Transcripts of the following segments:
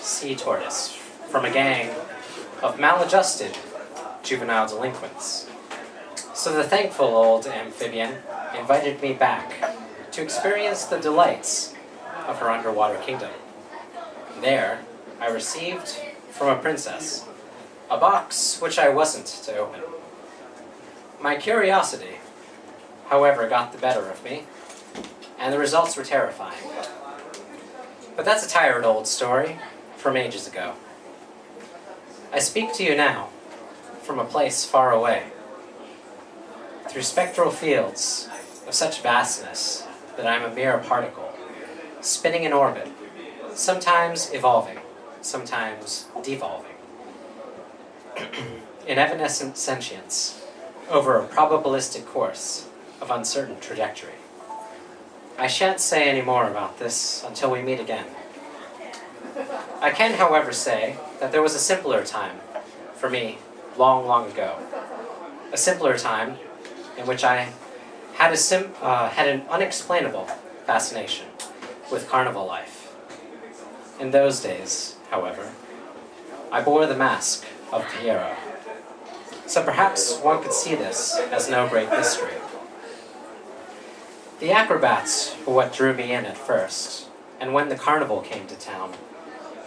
sea tortoise from a gang of maladjusted juvenile delinquents. So the thankful old amphibian invited me back to experience the delights of her underwater kingdom. There, I received from a princess a box which I wasn't to open. My curiosity, however, got the better of me, and the results were terrifying. But that's a tired old story from ages ago. I speak to you now from a place far away, through spectral fields of such vastness that I am a mere particle, spinning in orbit, sometimes evolving, sometimes devolving, in evanescent sentience over a probabilistic course of uncertain trajectory. I shan't say any more about this until we meet again. I can, however, say that there was a simpler time for me long, long ago. A simpler time in which I had an unexplainable fascination with carnival life. In those days, however, I bore the mask of Piero. So perhaps one could see this as no great mystery. The acrobats were what drew me in at first, and when the carnival came to town,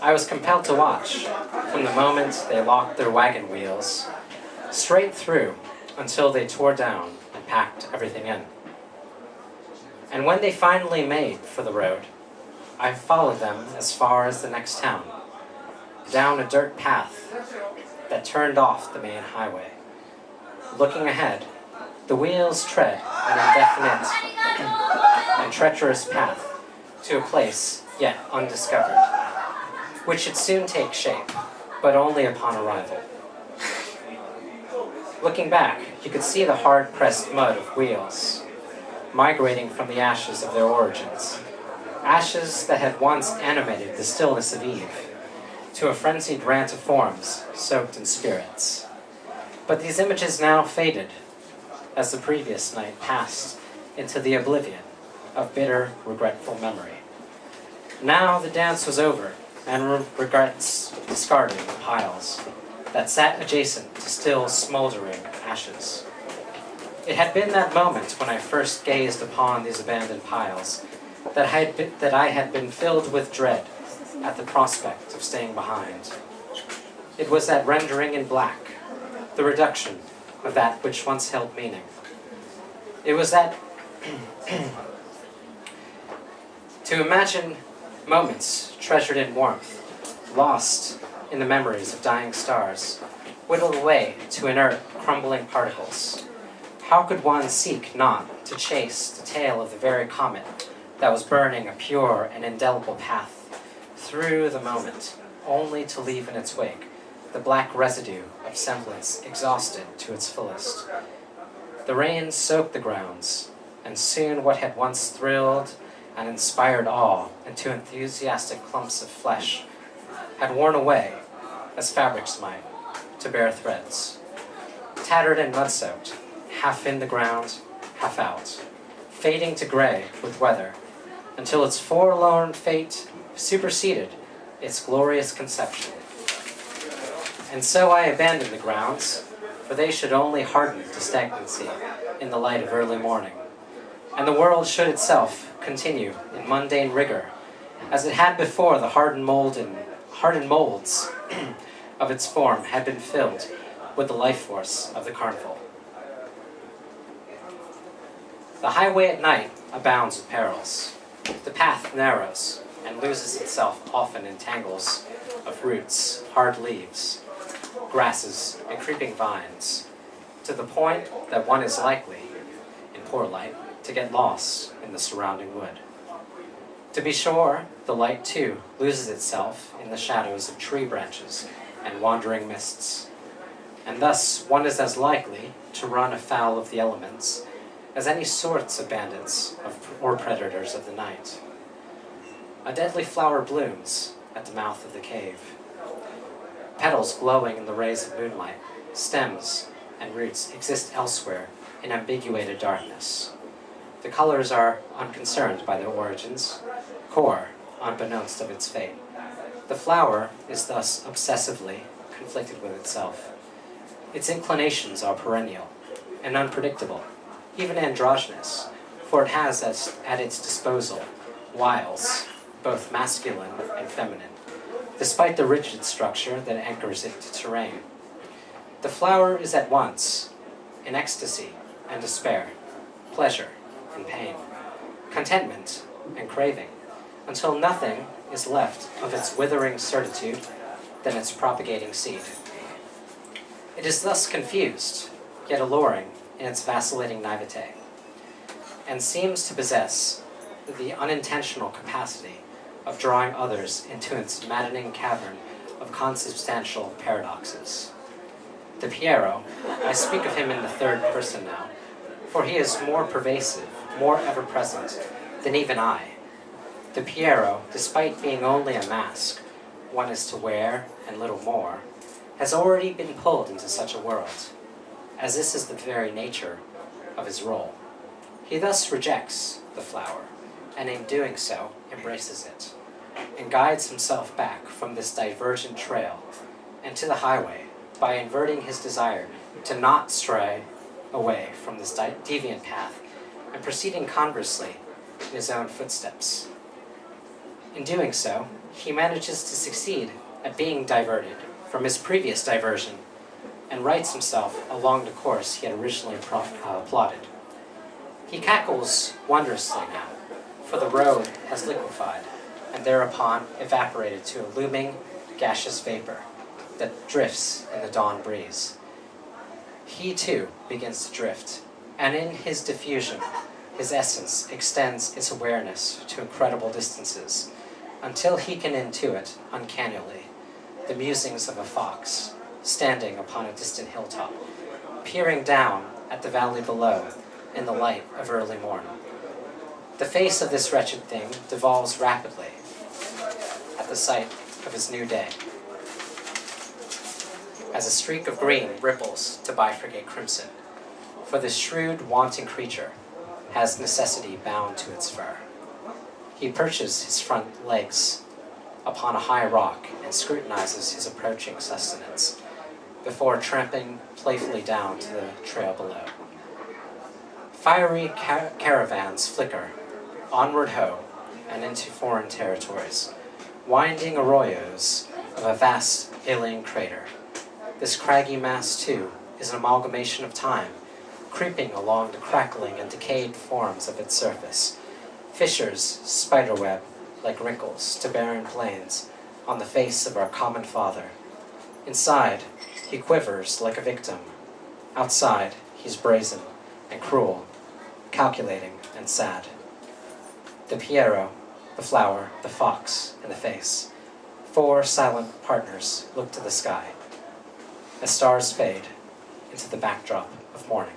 I was compelled to watch from the moment they locked their wagon wheels straight through until they tore down and packed everything in. And when they finally made for the road, I followed them as far as the next town, down a dirt path that turned off the main highway. Looking ahead, the wheels tread an indefinite and treacherous path to a place yet undiscovered, which should soon take shape, but only upon arrival. Looking back, you could see the hard-pressed mud of wheels migrating from the ashes of their origins, ashes that had once animated the stillness of Eve, to a frenzied rant of forms soaked in spirits. But these images now faded as the previous night passed into the oblivion of bitter, regretful memory. Now the dance was over, and regrets discarded in piles that sat adjacent to still smoldering ashes. It had been that moment when I first gazed upon these abandoned piles that I had been filled with dread at the prospect of staying behind. It was that rendering in black, the reduction of that which once held meaning. It was that to imagine moments treasured in warmth, lost in the memories of dying stars, whittled away to inert, crumbling particles. How could one seek not to chase the tail of the very comet that was burning a pure and indelible path through the moment, only to leave in its wake the black residue of semblance exhausted to its fullest? The rain soaked the grounds, and soon what had once thrilled and inspired awe into enthusiastic clumps of flesh had worn away, as fabrics might, to bare threads. Tattered and mud-soaked, half in the ground, half out, fading to gray with weather, until its forlorn fate superseded its glorious conception. And so I abandoned the grounds, for they should only harden to stagnancy in the light of early morning, and the world should itself continue in mundane rigor, as it had before the hardened molds of its form had been filled with the life force of the carnival. The highway at night abounds with perils. The path narrows and loses itself often in tangles of roots, hard leaves, grasses, and creeping vines, to the point that one is likely, in poor light, to get lost in the surrounding wood. To be sure, the light, too, loses itself in the shadows of tree branches and wandering mists, and thus one is as likely to run afoul of the elements as any sorts of bandits or predators of the night. A deadly flower blooms at the mouth of the cave, petals glowing in the rays of moonlight. Stems and roots exist elsewhere in ambiguated darkness. The colors are unconcerned by their origins, core unbeknownst of its fate. The flower is thus obsessively conflicted with itself. Its inclinations are perennial and unpredictable, even androgynous, for it has at its disposal wiles, both masculine and feminine, despite the rigid structure that anchors it to terrain. The flower is at once in ecstasy and despair, pleasure and pain, contentment and craving, until nothing is left of its withering certitude than its propagating seed. It is thus confused, yet alluring in its vacillating naivete, and seems to possess the unintentional capacity of drawing others into its maddening cavern of consubstantial paradoxes. The Piero, I speak of him in the third person now, for he is more pervasive, more ever-present than even I. The Piero, despite being only a mask one is to wear and little more, has already been pulled into such a world, as this is the very nature of his role. He thus rejects the flower, and in doing so embraces it, and guides himself back from this divergent trail and to the highway by inverting his desire to not stray away from this deviant path and proceeding conversely in his own footsteps. In doing so, he manages to succeed at being diverted from his previous diversion and rights himself along the course he had originally plotted. He cackles wondrously now, for the road has liquefied and thereupon evaporated to a looming, gaseous vapor that drifts in the dawn breeze. He too begins to drift, and in his diffusion, his essence extends its awareness to incredible distances, until he can intuit, uncannily, the musings of a fox, standing upon a distant hilltop, peering down at the valley below in the light of early morn. The face of this wretched thing devolves rapidly at the sight of his new day, as a streak of green ripples to bifurcate crimson, for this shrewd, wanting creature has necessity bound to its fur. He perches his front legs upon a high rock and scrutinizes his approaching sustenance, before tramping playfully down to the trail below. Fiery caravans flicker, onward ho, and into foreign territories, winding arroyos of a vast alien crater. This craggy mass, too, is an amalgamation of time, creeping along the crackling and decayed forms of its surface, fissures spiderweb like wrinkles to barren plains on the face of our common father. Inside, he quivers like a victim. Outside, he's brazen and cruel, calculating and sad. The Piero, the flower, the fox, and the face. 4 silent partners look to the sky as stars fade into the backdrop of morning.